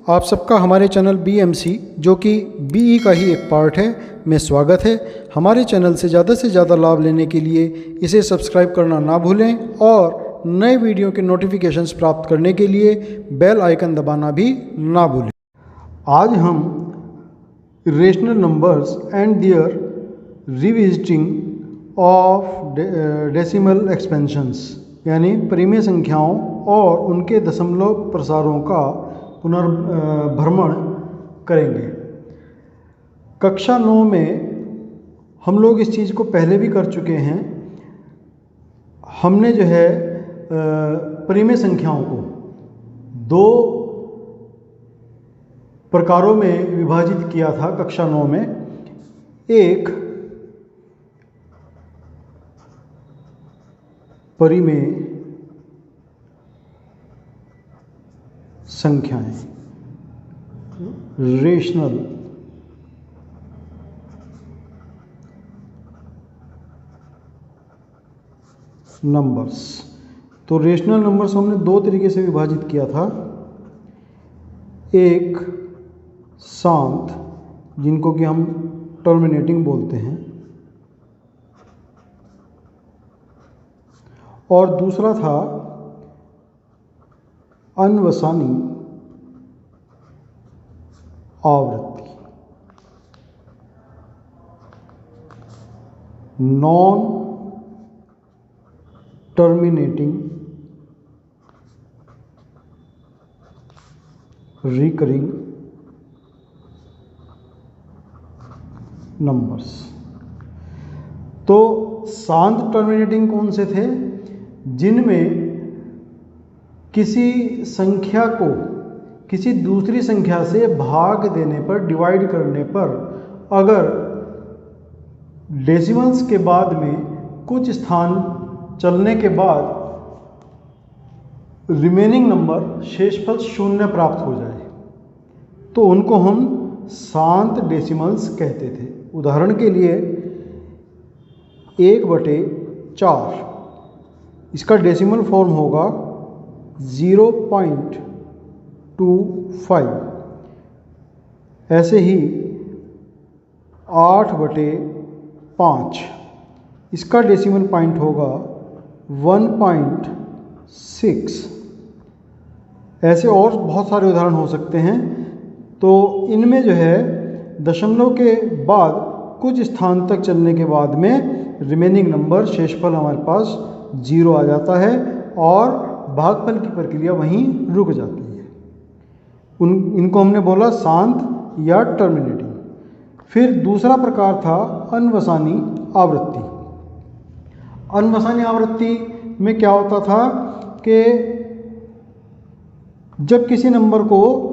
आप सबका हमारे चैनल BMC जो कि BE का ही एक पार्ट है में स्वागत है। हमारे चैनल से ज़्यादा लाभ लेने के लिए इसे सब्सक्राइब करना ना भूलें और नए वीडियो के नोटिफिकेशंस प्राप्त करने के लिए बेल आइकन दबाना भी ना भूलें। आज हम rational numbers and their revisiting of decimal expansions यानी परिमेय संख्याओं और उनके दशमलव प्रसारों का पुनर्भ्रमण करेंगे। कक्षा 9 में हम लोग इस चीज़ को पहले भी कर चुके हैं। हमने जो है परिमेय संख्याओं को दो प्रकारों में विभाजित किया था कक्षा 9 में। एक परिमेय संख्याएं, रेशनल नंबर्स। तो रेशनल नंबर्स हमने दो तरीके से विभाजित किया था। एक शांत, जिनको कि हम टर्मिनेटिंग बोलते हैं, और दूसरा था अनवसानी आवृत्ति, नॉन टर्मिनेटिंग रिकरिंग नंबर्स। तो शांत टर्मिनेटिंग कौन से थे? जिनमें किसी संख्या को किसी दूसरी संख्या से भाग देने पर, डिवाइड करने पर, अगर डेसिमल्स के बाद में कुछ स्थान चलने के बाद रिमेनिंग नंबर शेषफल 0 प्राप्त हो जाए तो उनको हम शांत डेसिमल्स कहते थे। उदाहरण के लिए 1/4, इसका डेसिमल फॉर्म होगा 0.25। ऐसे ही 8/5, इसका डेसिमल पॉइंट होगा 1.6। ऐसे और बहुत सारे उदाहरण हो सकते हैं। तो इनमें जो है दशमलव के बाद कुछ स्थान तक चलने के बाद में रिमेनिंग नंबर शेषफल हमारे पास 0 आ जाता है और भागफल की प्रक्रिया वहीं रुक जाती है। इनको हमने बोला शांत या टर्मिनेटिंग। फिर दूसरा प्रकार था अनवसानी आवृत्ति। अनवसानी आवृत्ति में क्या होता था कि जब किसी नंबर को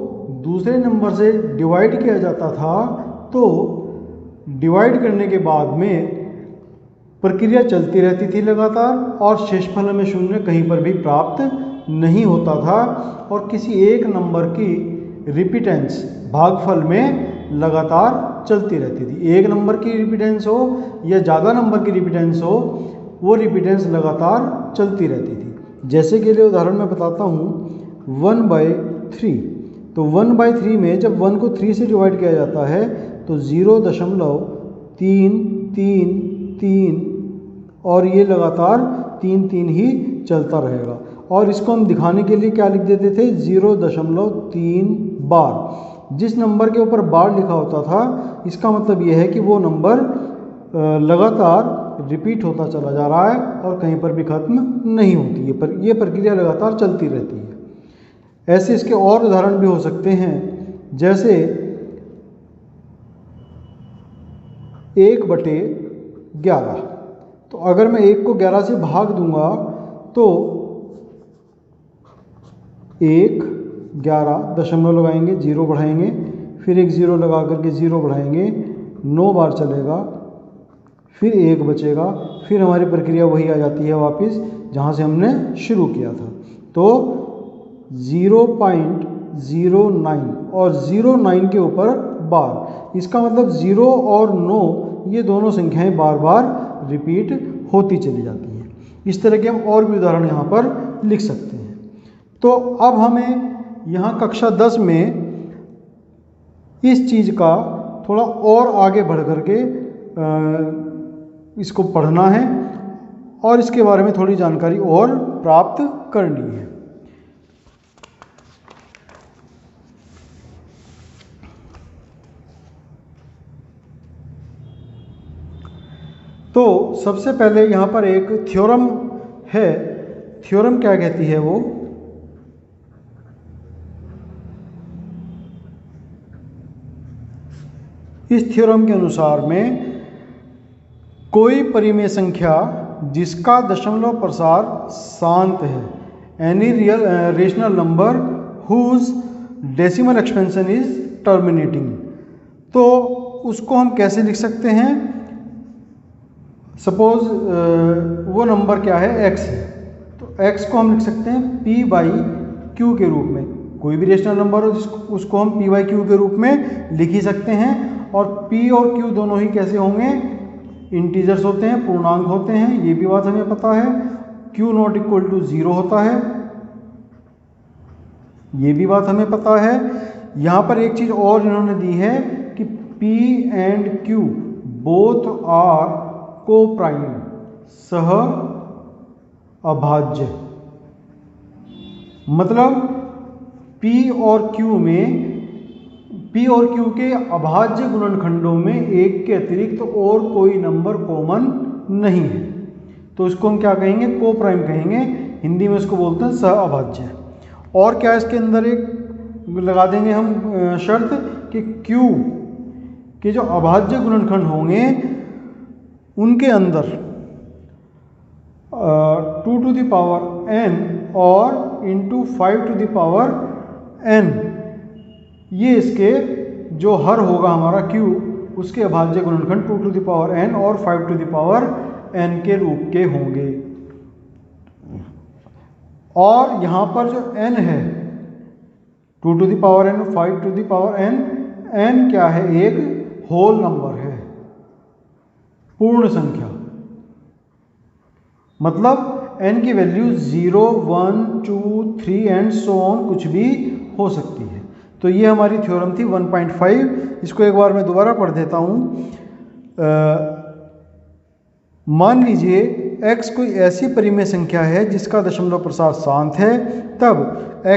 दूसरे नंबर से डिवाइड किया जाता था तो डिवाइड करने के बाद में प्रक्रिया चलती रहती थी लगातार और शेषफल में 0 कहीं पर भी प्राप्त नहीं होता था और किसी एक नंबर की रिपीटेंस भागफल में लगातार चलती रहती थी। एक नंबर की रिपीटेंस हो या ज़्यादा नंबर की रिपीटेंस हो, वो रिपीटेंस लगातार चलती रहती थी। जैसे कि लिए उदाहरण मैं बताता हूँ 1/3। तो 1/3 में जब 1 को 3 से डिवाइड किया जाता है तो 0.333 और ये लगातार 3 ही चलता रहेगा। और इसको हम दिखाने के लिए क्या लिख देते थे? 0.3 बार। जिस नंबर के ऊपर बार लिखा होता था इसका मतलब यह है कि वो नंबर लगातार रिपीट होता चला जा रहा है और कहीं पर भी खत्म नहीं होती है, पर यह प्रक्रिया लगातार चलती रहती है। ऐसे इसके और उदाहरण भी हो सकते हैं, जैसे 1/11। तो अगर मैं 1 को 11 से भाग दूंगा तो 1, 11 दशमलव लगाएंगे, 0 बढ़ाएंगे, फिर एक 0 लगा करके 0 बढ़ाएंगे, 9 बार चलेगा, फिर 1 बचेगा, फिर हमारी प्रक्रिया वही आ जाती है वापस जहाँ से हमने शुरू किया था। तो 0.09 और 09 के ऊपर बार, इसका मतलब 0 और 9 ये दोनों संख्याएं बार बार रिपीट होती चली जाती हैं। इस तरह के हम और भी उदाहरण यहाँ पर लिख सकते हैं। तो अब हमें यहाँ कक्षा 10 में इस चीज़ का थोड़ा और आगे बढ़ करके इसको पढ़ना है और इसके बारे में थोड़ी जानकारी और प्राप्त करनी है। तो सबसे पहले यहाँ पर एक थ्योरम है। थ्योरम क्या कहती है वो, इस थ्योरम के अनुसार में कोई परिमेय संख्या जिसका दशमलव प्रसार शांत है, any rational number whose decimal expansion is terminating, तो उसको हम कैसे लिख सकते हैं। सपोज वो नंबर क्या है, x है, तो x को हम लिख सकते हैं p/q के रूप में। कोई भी रेशनल नंबर हो उसको हम p/q के रूप में लिख ही सकते हैं। और p और q दोनों ही कैसे होंगे, इंटीजर्स होते हैं, पूर्णांक होते हैं, ये भी बात हमें पता है। q नॉट इक्वल टू 0 होता है, ये भी बात हमें पता है। यहाँ पर एक चीज़ और इन्होंने दी है कि p and q both are co prime, सह अभाज्य, मतलब p और q में, p और q के अभाज्य गुणनखंडों में एक के अतिरिक्त और कोई नंबर कॉमन नहीं है, तो इसको हम क्या कहेंगे, को प्राइम कहेंगे। हिंदी में इसको बोलते हैं सह अभाज्य। और क्या इसके अंदर एक लगा देंगे हम शर्त कि q के जो अभाज्य गुणनखंड होंगे उनके अंदर 2 टू द पावर n और into 5 to the power n, ये इसके जो हर होगा हमारा q, उसके अभाज्य गुणनखंड 2 टू द पावर n और 5 टू द पावर n के रूप के होंगे। और यहाँ पर जो n है 2 to the power n 5 to the power n, n क्या है, एक होल नंबर है, पूर्ण संख्या, मतलब n की वैल्यू 0, 1, 2, 3 एंड सो ऑन कुछ भी हो सकती है। तो ये हमारी थ्योरम थी 1.5। इसको एक बार मैं दोबारा पढ़ देता हूँ। मान लीजिए x कोई ऐसी परिमेय संख्या है जिसका दशमलव प्रसार शांत है, तब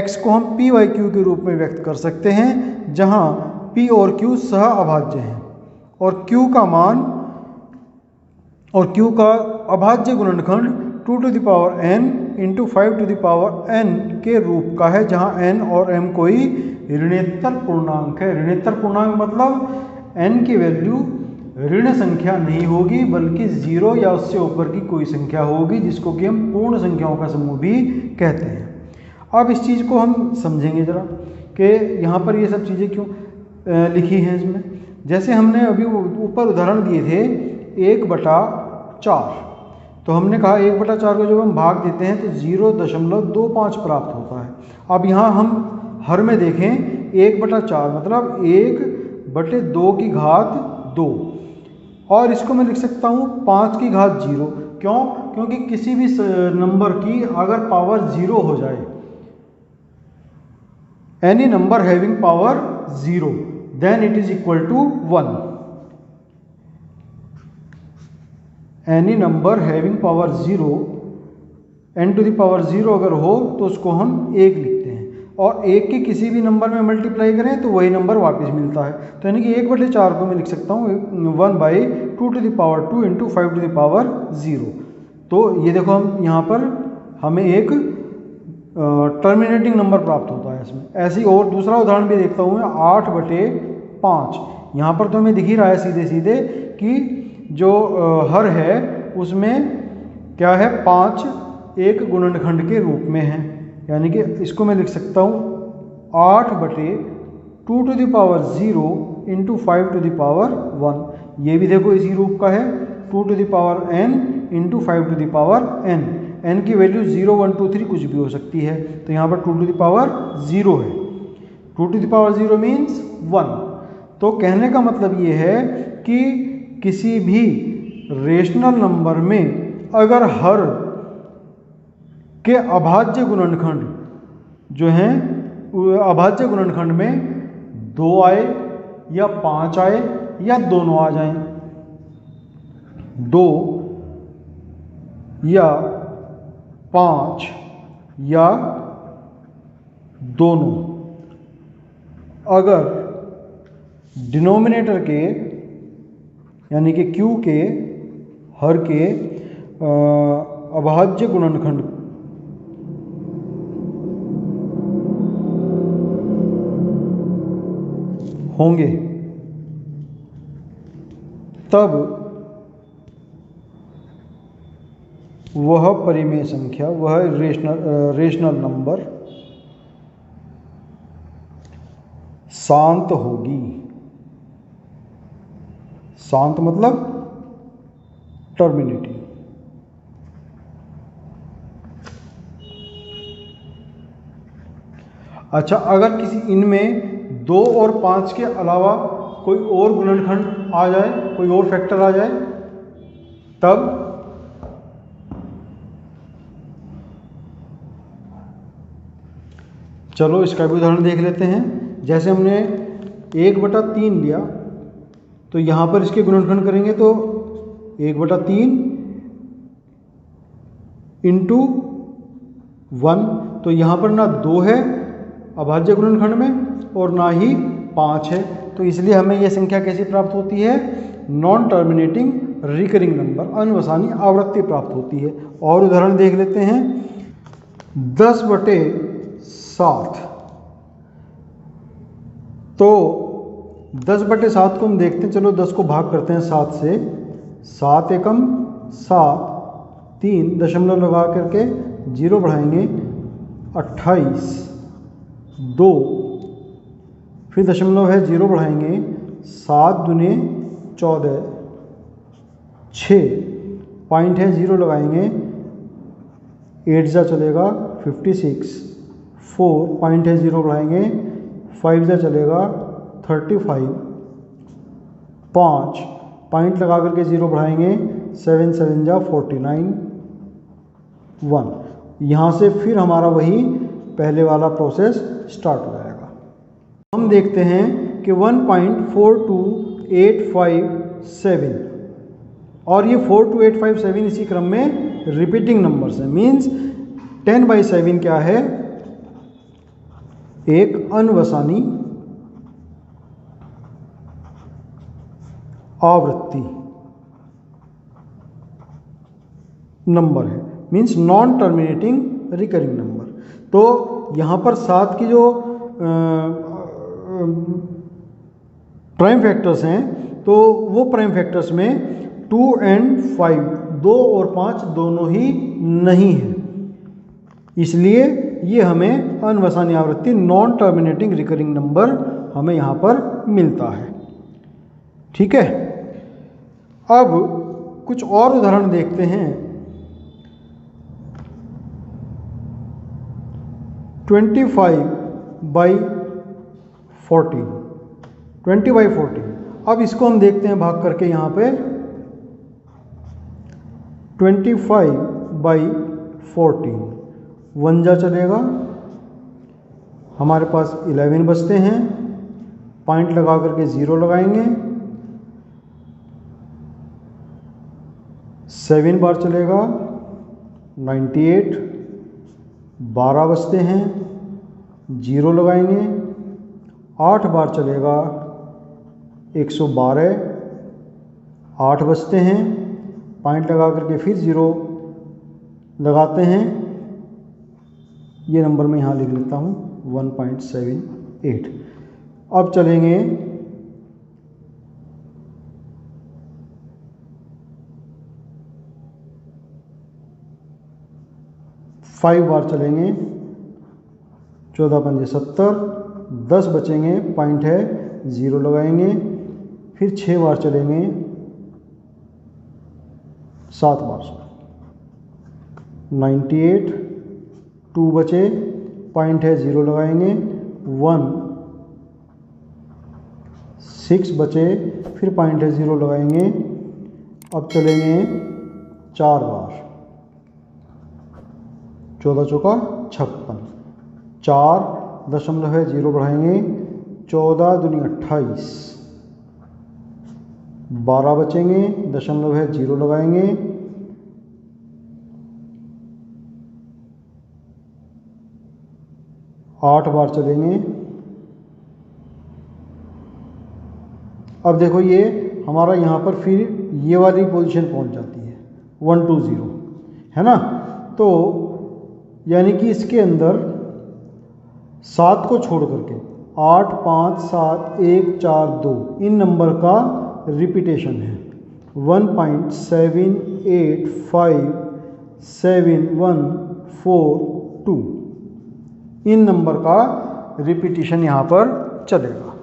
x को हम p/q के रूप में व्यक्त कर सकते हैं, जहाँ p और q सह अभाज्य हैं और q का अभाज्य गुणनखंड 2 to the power n into 5 to the power n के रूप का है, जहाँ n और m कोई ऋणोत्तर पूर्णांक है। ऋणोत्तर पूर्णांक मतलब n की वैल्यू ऋण संख्या नहीं होगी बल्कि 0 या उससे ऊपर की कोई संख्या होगी, जिसको कि हम पूर्ण संख्याओं का समूह भी कहते हैं। अब इस चीज़ को हम समझेंगे जरा कि यहाँ पर ये सब चीज़ें क्यों लिखी हैं इसमें। जैसे हमने अभी ऊपर उदाहरण दिए थे 1/4, तो हमने कहा 1/4 को जब हम भाग देते हैं तो 0.25 प्राप्त होता है। अब यहाँ हम हर में देखें 1/4 मतलब 1/2 की घात 2, और इसको मैं लिख सकता हूँ 5 की घात 0। क्यों? क्योंकि किसी भी नंबर की अगर पावर 0 हो जाए, any number having power 0 then it is equal to 1। Any number having power 0, n to the power 0 अगर हो तो उसको हम 1 लिखते हैं, और 1 के किसी भी नंबर में मल्टीप्लाई करें तो वही नंबर वापस मिलता है। तो यानी कि 1/4 को मैं लिख सकता हूँ 1/2 to the power 2 into 5 to the power 0। तो ये देखो हम यहाँ पर हमें एक टर्मिनेटिंग नंबर प्राप्त होता है इसमें। ऐसी और दूसरा उदाहरण भी देखता हूँ मैं 8/5। यहाँ पर तो हमें दिख ही रहा है सीधे सीधे कि जो हर है उसमें क्या है, 5 एक गुणनखंड के रूप में है, यानी कि इसको मैं लिख सकता हूँ 8/2 to the power 0 into 5 to the power 1। ये भी देखो इसी रूप का है, 2 to the power n into 5 to the power n। n की वैल्यू 0, 1, 2, 3 कुछ भी हो सकती है, तो यहाँ पर 2 टू द पावर 0 है। 2 टू द पावर 0 मीन्स 1। तो कहने का मतलब ये है कि किसी भी रेशनल नंबर में अगर हर के अभाज्य गुणनखंड जो हैं, अभाज्य गुणनखंड में 2 आए या 5 आए या दोनों आ जाएं, 2 या 5 या दोनों। अगर डिनोमिनेटर के यानी कि Q के हर के अभाज्य गुणनखंड होंगे तब वह परिमेय संख्या, वह रेशनल नंबर शांत होगी। शांत मतलब टर्मिनेटिंग। अच्छा, अगर किसी इनमें 2 और 5 के अलावा कोई और गुणनखंड आ जाए, कोई और फैक्टर आ जाए, तब चलो इसका भी उदाहरण देख लेते हैं। जैसे हमने 1/3 लिया, तो यहाँ पर इसके गुणनखंड करेंगे तो 1/3 इंटू 1, तो यहाँ पर ना 2 है अभाज्य गुणनखंड में और ना ही 5 है, तो इसलिए हमें यह संख्या कैसी प्राप्त होती है? नॉन टर्मिनेटिंग रिकरिंग नंबर, अनवसानी आवृत्ति प्राप्त होती है। और उदाहरण देख लेते हैं। 10/7, तो 10/7 को हम देखते हैं। चलो 10 को भाग करते हैं 7 से। 7 एकम 7, 3 दशमलव लगा करके 0 बढ़ाएंगे 28, 2 फिर दशमलव है 0 बढ़ाएंगे 7 दूने 14, 6 पॉइंट है 0 लगाएंगे 8 जा चलेगा 56, 4 पॉइंट है 0 बढ़ाएंगे 5 जा चलेगा 35, 5 पॉइंट लगा करके 0 बढ़ाएंगे 7 7 जा 49, 1। यहाँ से फिर हमारा वही पहले वाला प्रोसेस स्टार्ट हो जाएगा। हम देखते हैं कि 1.42857 और ये 42857 इसी क्रम में रिपीटिंग नंबर्स है। मीन्स 10/7 क्या है? एक अनवसानी आवृत्ति नंबर है, means non terminating recurring number. तो यहाँ पर 7 की जो प्राइम फैक्टर्स हैं, तो वो प्राइम फैक्टर्स में 2 and 5, 2 और 5 दोनों ही नहीं है, इसलिए ये हमें अनवसानी आवृत्ति नॉन टर्मिनेटिंग रिकरिंग नंबर हमें यहाँ पर मिलता है। ठीक है, अब कुछ और उदाहरण देखते हैं। 20/14, 20/14। अब इसको हम देखते हैं भाग करके। यहाँ पे 25/14, 1 जा चलेगा, हमारे पास 11 बचते हैं, पॉइंट लगा करके 0 लगाएंगे, 7 बार चलेगा 98, 12 बचते हैं, 0 लगाएंगे, 8 बार चलेगा 112, 8 बचते हैं, पॉइंट लगा करके फिर 0 लगाते हैं। ये नंबर मैं यहाँ लिख लेता हूँ 1.78। अब चलेंगे 5 बार चलेंगे, 14 पंजे 70, 10 बचेंगे, पॉइंट है 0 लगाएंगे, फिर 6 बार चलेंगे, 7 बार 98, 2 बचे, पॉइंट है 0 लगाएंगे, 1, 6 बचे, फिर पॉइंट है 0 लगाएंगे। अब चलेंगे 4 बार, 14 चौका 56, 4 दशमलव है 0 बढ़ाएंगे, 14 दूनी 28, 12 बचेंगे, दशमलव है 0 लगाएंगे, 8 बार चलेंगे। अब देखो ये हमारा यहाँ पर फिर ये वाली पोजीशन पहुँच जाती है 120, है ना। तो यानी कि इसके अंदर 7 को छोड़ करके 8, 5, 7, 1, 4, 2 इन नंबर का रिपीटेशन है। 1.7857142 इन नंबर का रिपीटेशन यहाँ पर चलेगा।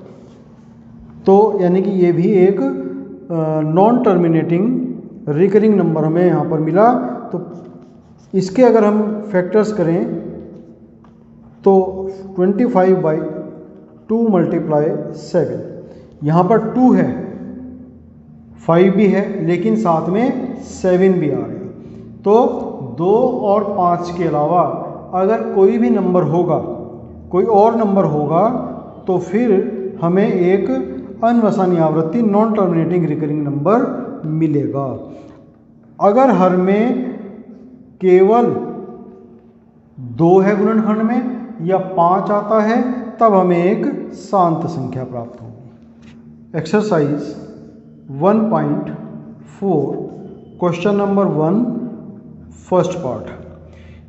तो यानी कि ये भी एक नॉन टर्मिनेटिंग रिकरिंग नंबर हमें यहाँ पर मिला। तो इसके अगर हम फैक्टर्स करें तो 25/2 × 7, यहाँ पर 2 है, 5 भी है, लेकिन साथ में 7 भी आ रही है। तो 2 और 5 के अलावा अगर कोई भी नंबर होगा, कोई और नंबर होगा, तो फिर हमें एक अनवसानी आवृत्ति नॉन टर्मिनेटिंग रिकरिंग नंबर मिलेगा। अगर हर में केवल 2 है गुणनखंड में या 5 आता है, तब हमें एक शांत संख्या प्राप्त होगी। Exercise 1.4 question number 1 first part.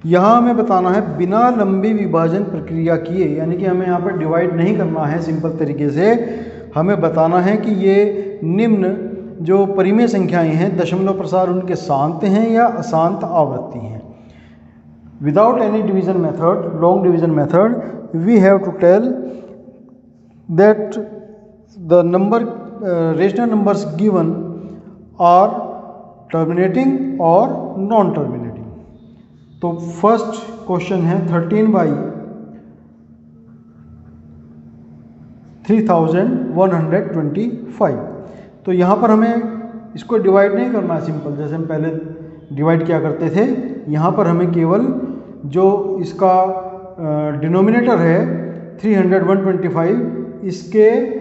यहाँ हमें बताना है बिना लंबी विभाजन प्रक्रिया किए, यानी कि हमें यहाँ पर डिवाइड नहीं करना है सिंपल तरीके से, हमें बताना है कि ये निम्न जो परिमेय संख्याएं हैं दशमलव प्रसार उनके शांत हैं या अशांत आवृत्ति हैं। Without any division method, long division method, we have to tell that the number rational numbers given are terminating और नॉन टर्मिनेटिंग। तो फर्स्ट क्वेश्चन है 13/3125। तो यहाँ पर हमें इसको डिवाइड नहीं करना है सिंपल, जैसे हम पहले डिवाइड किया करते थे। यहाँ पर हमें केवल जो इसका डिनोमिनेटर है 300/125, इसके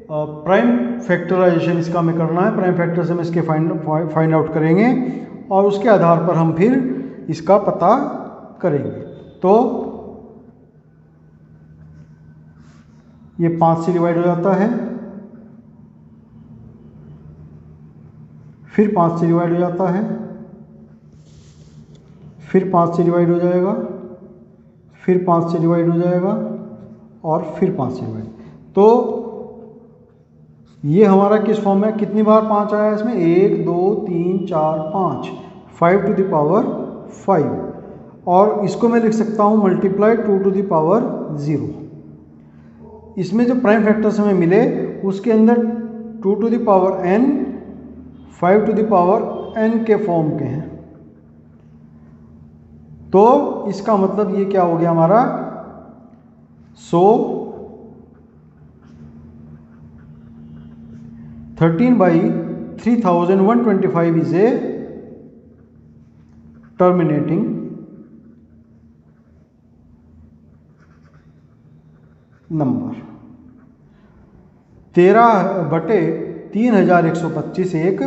प्राइम फैक्टराइजेशन इसका हमें करना है। प्राइम फैक्टर से हम इसके फाइंड आउट करेंगे और उसके आधार पर हम फिर इसका पता करेंगे। तो ये 5 से डिवाइड हो जाता है, फिर 5 से डिवाइड हो जाता है, फिर 5 से डिवाइड हो जाएगा, फिर 5 से डिवाइड हो जाएगा और फिर 5 से डिवाइड। तो ये हमारा किस फॉर्म में, कितनी बार 5 आया है इसमें, 1, 2, 3, 4, 5, 5⁵, और इसको मैं लिख सकता हूँ मल्टीप्लाई 2⁻0। इसमें जो प्राइम फैक्टर्स हमें मिले उसके अंदर 2⁻n 5⁻n के फॉर्म के हैं। तो इसका मतलब ये क्या हो गया हमारा, 13/3125 इज ए टर्मिनेटिंग नंबर। 13/3125 एक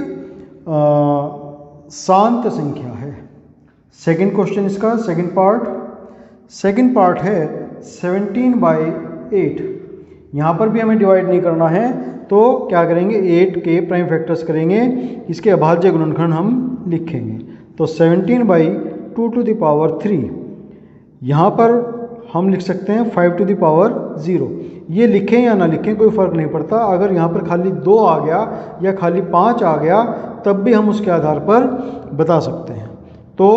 शांत संख्या है। सेकंड क्वेश्चन इसका सेकंड पार्ट है 17/8। यहाँ पर भी हमें डिवाइड नहीं करना है, तो क्या करेंगे, 8 के प्राइम फैक्टर्स करेंगे, इसके अभाज्य गुणनखंड हम लिखेंगे। तो 17/2⁻3, यहाँ पर हम लिख सकते हैं 5⁻0। ये लिखें या ना लिखें कोई फ़र्क नहीं पड़ता। अगर यहाँ पर खाली 2 आ गया या खाली 5 आ गया, तब भी हम उसके आधार पर बता सकते हैं। तो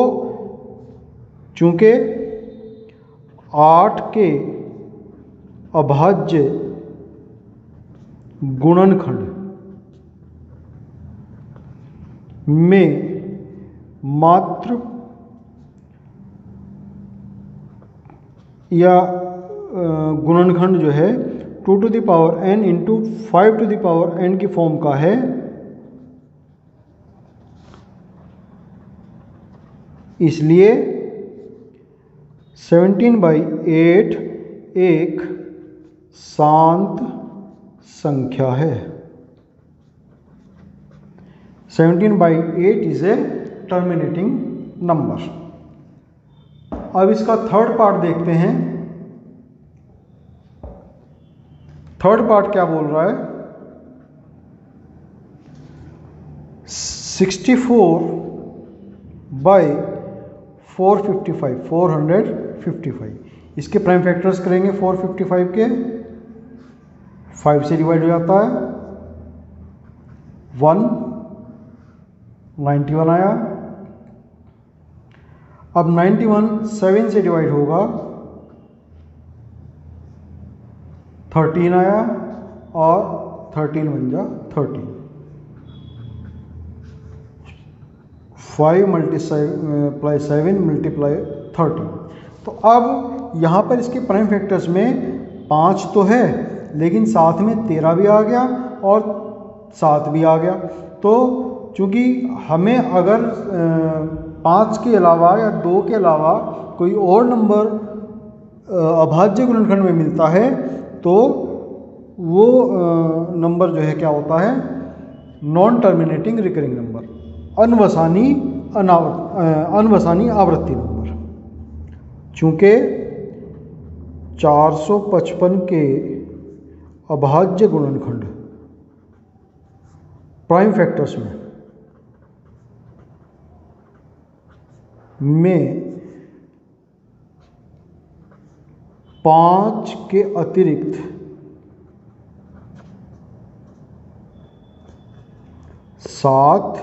चूँकि 8 के अभाज्य गुणनखंड में मात्र या गुणनखंड जो है 2⁻n × 5⁻n की फॉर्म का है, इसलिए 17/8 एक शांत संख्या है। 17/8 इज ए टर्मिनेटिंग नंबर। अब इसका थर्ड पार्ट देखते हैं। थर्ड पार्ट क्या बोल रहा है? 64/455 इसके प्राइम फैक्टर्स करेंगे 455 के, 5 से डिवाइड हो जाता है 1, 91 आया। अब 91 7 से डिवाइड होगा 13 आया और 13 बन जा 30। 5 मल्टीप्लाई 7 मल्टीप्लाई 30। तो अब यहाँ पर इसके प्राइम फैक्टर्स में 5 तो है, लेकिन साथ में 13 भी आ गया और 7 भी आ गया। तो चूँकि हमें अगर 5 के अलावा या 2 के अलावा कोई और नंबर अभाज्य गुणनखंड में मिलता है तो वो नंबर जो है क्या होता है? नॉन टर्मिनेटिंग रिकरिंग नंबर, अनवसानी आवृत्ति नंबर। चूँकि 455 के अभाज्य गुणनखंड प्राइम फैक्टर्स में 5 के अतिरिक्त 7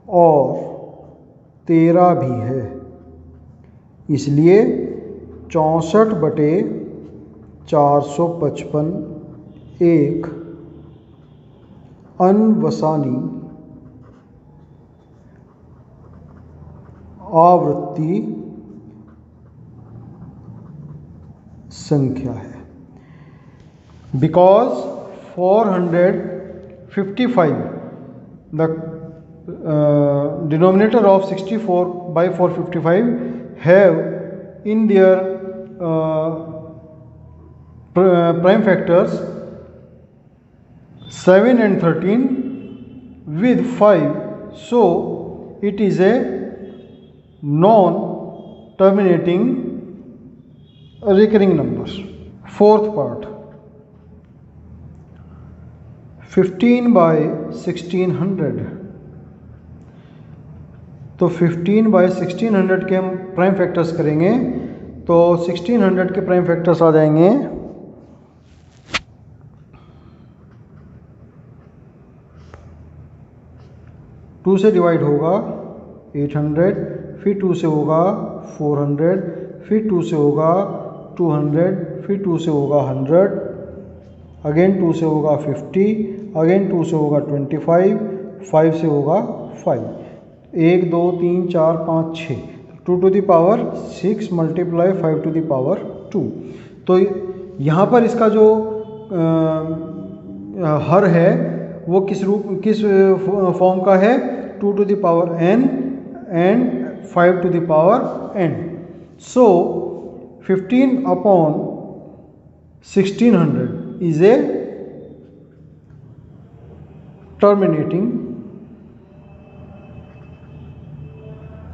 और 13 भी है, इसलिए 64/455 एक अनवसानी आवृत्ति संख्या है। Because 455 the denominator of 64/455 have in their prime factors 7 and 13 with 5, so it is a non-terminating recurring number. Fourth part, 15/1600। तो 15/1600 के हम प्राइम फैक्टर्स करेंगे तो 1600 के प्राइम फैक्टर्स आ जाएंगे 2 से डिवाइड होगा 800, फिर 2 से होगा 400, फिर 2 से होगा 200, फिर 2 से होगा 100, अगेन 2 से होगा 50, अगेन 2 से होगा 25, 5 से होगा 5, 1 2 3 4 5 6, 2 to the power 6 multiply 5 to the power 2। तो यहाँ पर इसका जो हर है वो किस फॉर्म का है? 2 to the power n and 5 to the power n। So 15/1600 is a terminating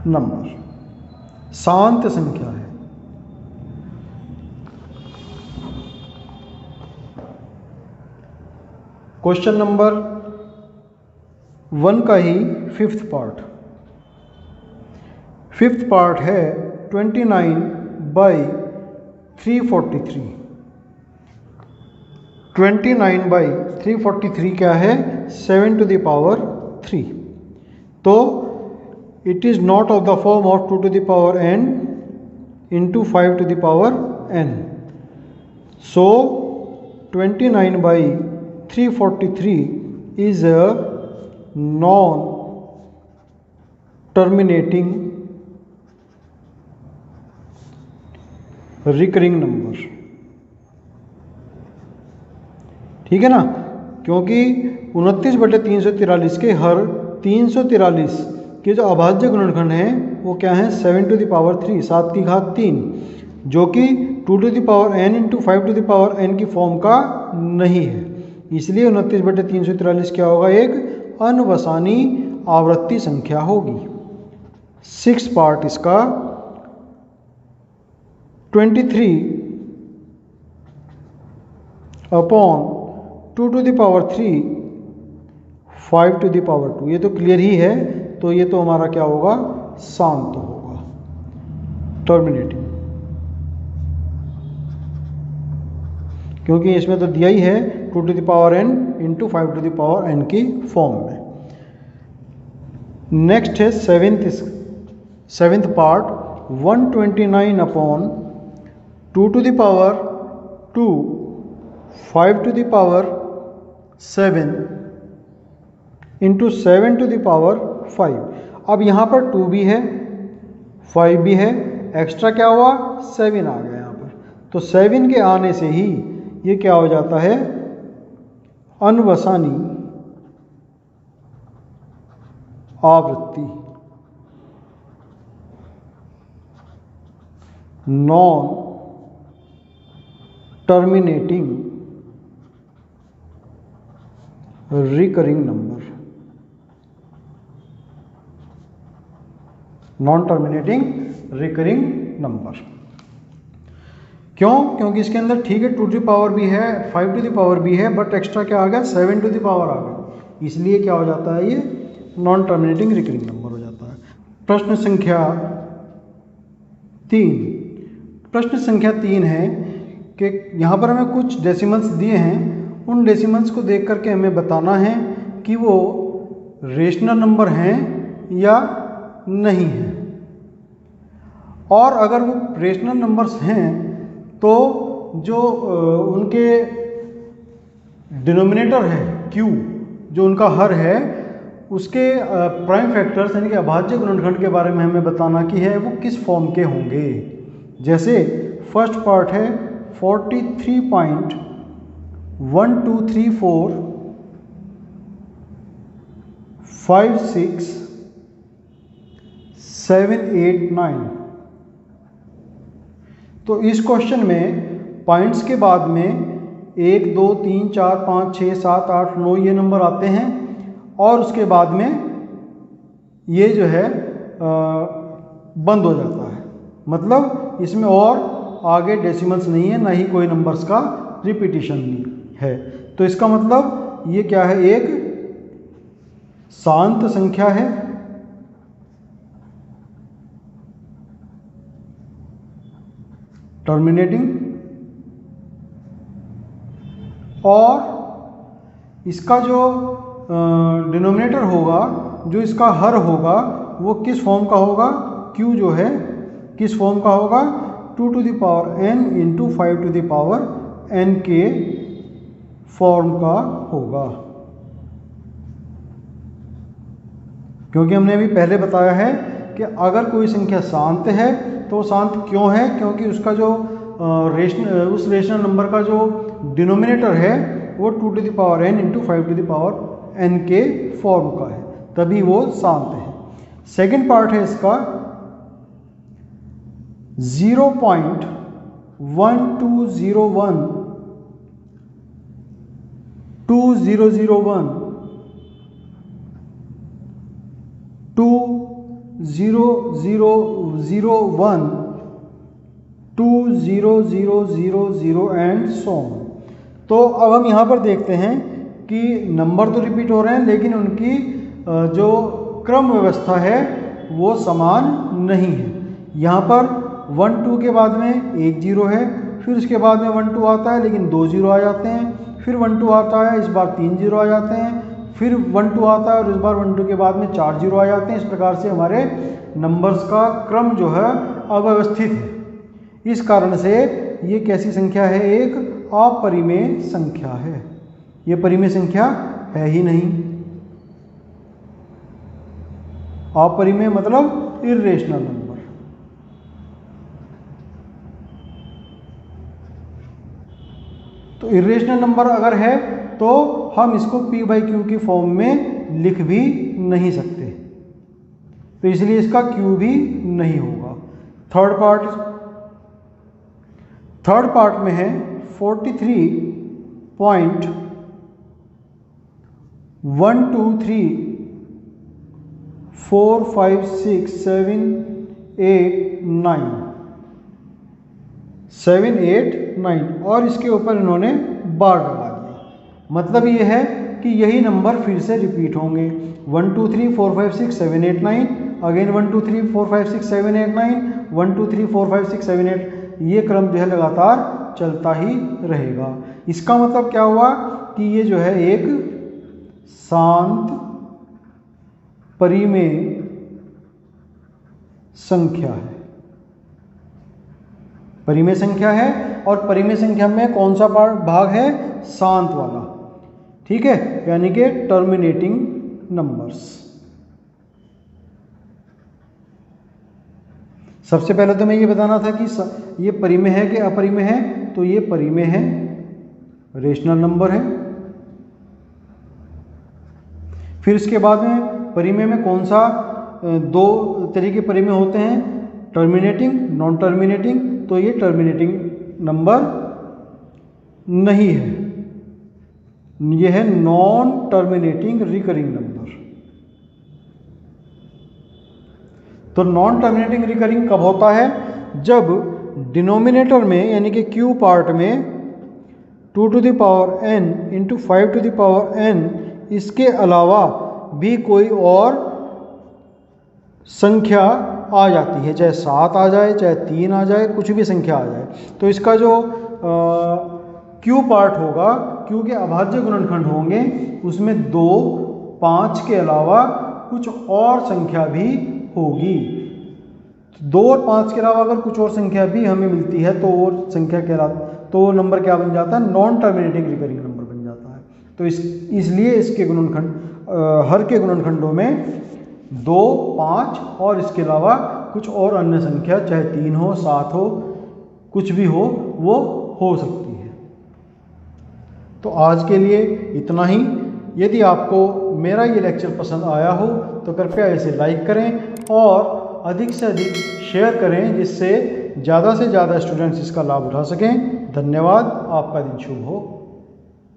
number, शांत संख्या है। क्वेश्चन नंबर 1 का ही फिफ्थ पार्ट है 29/343। 29/343 क्या है? 7 to the power 3। तो it is not of the form of 2 to the power n into 5 to the power n. So 29/343 is a non-terminating recurring number। ठीक है ना? क्योंकि 29/343 के हर 343 के जो अभाज्य गुणनखंड हैं वो क्या हैं? 7 to the power 3, 7 की घात 3, जो कि 2 to the power n into 5 to the power n की फॉर्म का नहीं है। इसलिए 29/343 क्या होगा? एक अनवसानी आवृत्ति संख्या होगी। 6 पार्ट इसका 23 upon 2 to the power 3 5 to the power 2। ये तो क्लियर ही है, तो ये तो हमारा क्या होगा, शांत होगा, टर्मिनेटिंग, क्योंकि इसमें तो दिया ही है 2 to the power n into 5 to the power n की फॉर्म में। नेक्स्ट है seventh part 129 upon 2 to the power 2 5 to the power 7 into 7 to the power 5। अब यहाँ पर 2 भी है 5 भी है, एक्स्ट्रा क्या हुआ 7 आ गया यहाँ पर, तो 7 के आने से ही ये क्या हो जाता है, अनवसानी आवृत्ति, non terminating recurring number, non terminating recurring number. क्यों? क्योंकि इसके अंदर ठीक है 2 to the पावर भी है 5 to the पावर भी है, बट एक्स्ट्रा क्या आ गया 7 to the पावर आ गया, इसलिए क्या हो जाता है, ये नॉन टर्मिनेटिंग रिकरिंग नंबर हो जाता है। प्रश्न संख्या 3। प्रश्न संख्या 3 है कि यहाँ पर हमें कुछ डेसिमल्स दिए हैं, उन डेसिमल्स को देख करके हमें बताना है कि वो रेशनल नंबर हैं या नहीं हैं, और अगर वो रेशनल नंबर्स हैं तो जो उनके डिनोमिनेटर है q, जो उनका हर है, उसके प्राइम फैक्टर्स यानी कि अभाज्य गुणनखंड के बारे में हमें बताना कि है वो किस फॉर्म के होंगे। जैसे फर्स्ट पार्ट है 43.1234 5 6 7 8 9। तो इस क्वेश्चन में पॉइंट्स के बाद में 1 2 3 4 5 6 7 8 9 ये नंबर आते हैं, और उसके बाद में ये जो है बंद हो जाता है, मतलब इसमें और आगे डेसिमल्स नहीं है, ना ही कोई नंबर्स का रिपीटिशन है। तो इसका मतलब ये क्या है, एक शांत संख्या है, टर्मिनेटिंग, और इसका जो डिनोमिनेटर होगा, जो इसका हर होगा, वो किस फॉर्म का होगा, q जो है किस फॉर्म का होगा, 2 to the power n into 5 to the power n के फॉर्म का होगा। क्योंकि हमने अभी पहले बताया है कि अगर कोई संख्या शांत है तो शांत क्यों है, क्योंकि उसका जो उस रेशनल नंबर का जो डिनोमिनेटर है वो 2 to the power n into 5 to the power n के फॉर्म का है, तभी वो शांत है। सेकंड पार्ट है इसका 0.1201 2001 2001 2000 एंड सो ऑन। तो अब हम यहाँ पर देखते हैं कि नंबर तो रिपीट हो रहे हैं, लेकिन उनकी जो क्रम व्यवस्था है वो समान नहीं है। यहाँ पर 1 2 के बाद में 1 0 है, फिर उसके बाद में 1 2 आता है लेकिन 2 0 आ जाते हैं, फिर 1 2 आता है, इस बार 3 0 आ जाते हैं, फिर 1 2 आता है और इस बार 1 2 के बाद में 4 0 आ जाते हैं। इस प्रकार से हमारे नंबर्स का क्रम जो है अव्यवस्थित है। इस कारण से ये कैसी संख्या है, एक अपरिमेय संख्या है। ये परिमेय संख्या है ही नहीं। अपरिमेय मतलब इर्रेशनल नंबर। तो इर्रेशनल नंबर अगर है तो हम इसको p/q की फॉर्म में लिख भी नहीं सकते, तो इसलिए इसका q भी नहीं होगा। थर्ड पार्ट में है 43.1234 1 2 3 4 5 6 7 8 9 7 8 9 और इसके ऊपर इन्होंने बार लगा दिया। मतलब ये है कि यही नंबर फिर से रिपीट होंगे। 1 2 3 4 5 6 7 8 9, अगेन 1 2 3 4 5 6 7 8 9, 1 2 3 4 5 6 7 8, ये क्रम जो है लगातार चलता ही रहेगा। इसका मतलब क्या हुआ कि ये जो है एक शांत परिमेय संख्या है। परिमेय संख्या है और परिमेय संख्या में कौन सा भाग है? शांत वाला। ठीक है, यानी कि टर्मिनेटिंग नंबर्स। सबसे पहले तो मैं ये बताना था कि ये परिमेय है कि अपरिमेय है। तो ये परिमेय है, रेशनल नंबर है। फिर इसके बाद में परिमेय में कौन सा दो तरीके परिमेय होते हैं? Terminating, non terminating. तो ये टर्मिनेटिंग नंबर नहीं है, ये है नॉन टर्मिनेटिंग रिकरिंग नंबर। तो नॉन टर्मिनेटिंग रिकरिंग कब होता है? जब डिनोमिनेटर में यानी कि क्यू पार्ट में 2 to the power n into 5 to the power n इसके अलावा भी कोई और संख्या आ जाती है, चाहे 7 आ जाए, चाहे 3 आ जाए, कुछ भी संख्या आ जाए। तो इसका जो क्यू पार्ट होगा, क्यू के अभाज्य गुणनखंड होंगे, उसमें 2, 5 के अलावा कुछ और संख्या भी होगी। 2 और 5 के अलावा अगर कुछ और संख्या भी हमें मिलती है तो वो संख्या तो वो नंबर क्या बन जाता है? नॉन टर्मिनेटिंग रिकरिंग नंबर बन जाता है। तो इसलिए इसके गुणनखंड हर के गुणनखंडों में 2, 5 और इसके अलावा कुछ और अन्य संख्या, चाहे 3 हो, 7 हो, कुछ भी हो, वो हो सकती है। तो आज के लिए इतना ही। यदि आपको मेरा ये लेक्चर पसंद आया हो तो कृपया इसे लाइक करें और अधिक से अधिक शेयर करें, जिससे ज़्यादा से ज़्यादा स्टूडेंट्स इसका लाभ उठा सकें। धन्यवाद। आपका दिन शुभ हो।